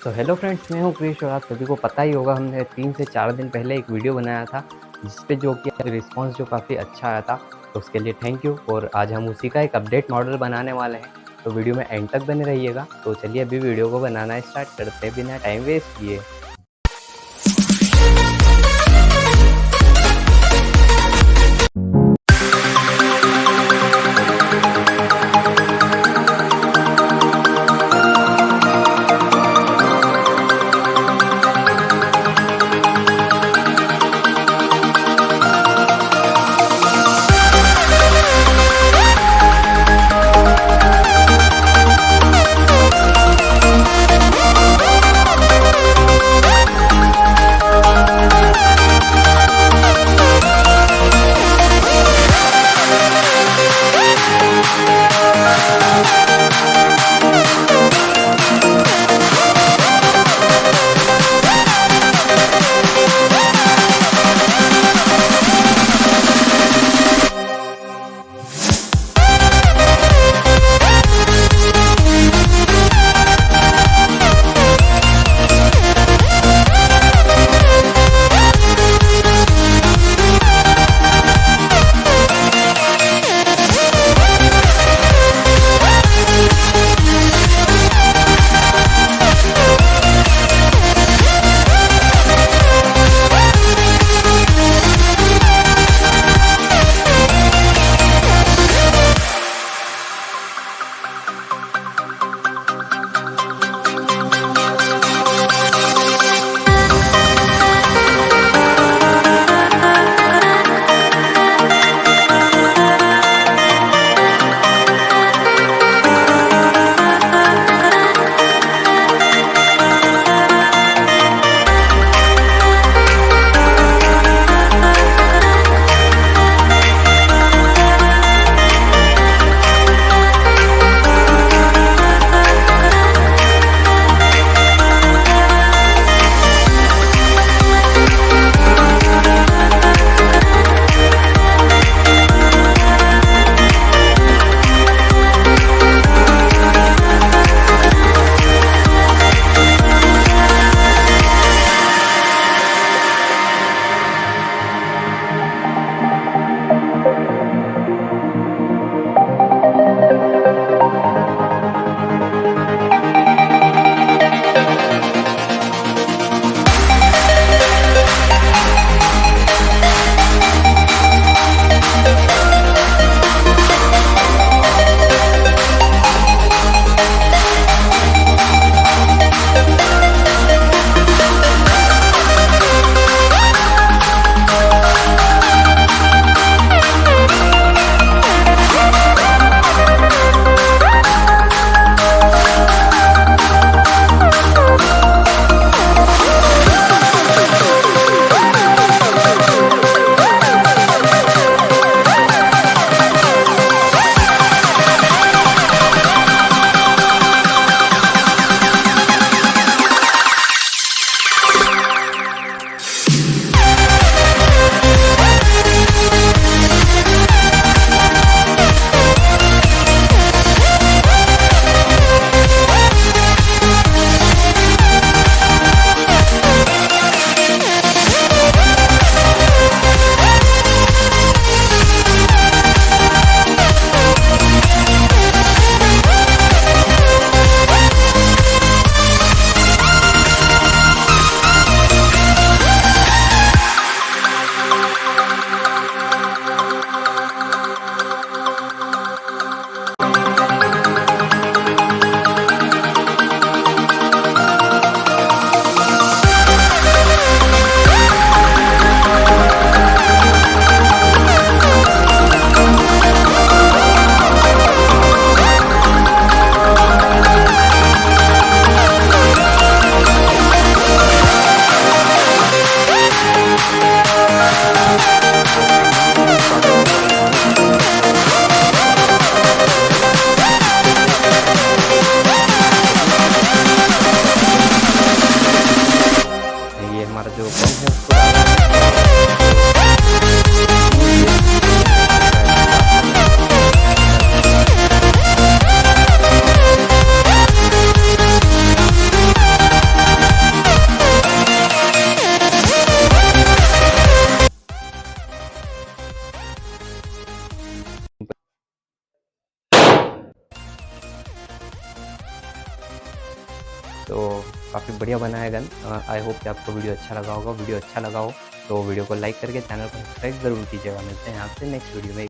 तो hello friends, मैं हूँ क्रिश और आप सभी को पता ही होगा हमने 3 से 4 दिन पहले एक वीडियो बनाया था जिस पे जो कि रिस्पांस जो काफ़ी अच्छा आया था। तो उसके लिए थैंक यू। और आज हम उसी का एक अपडेट मॉडल बनाने वाले हैं, तो वीडियो में एंड तक बने रहिएगा। तो चलिए अभी वीडियो को बनाना स्टार्ट करते हैं बिना टाइम वेस्ट किए। तो काफ़ी बढ़िया बना है गन। आई होप कि आपको वीडियो अच्छा लगा होगा। वीडियो अच्छा लगा हो तो वीडियो को लाइक करके चैनल को सब्सक्राइब ज़रूर कीजिएगा। मिलते हैं आपसे नेक्स्ट वीडियो में।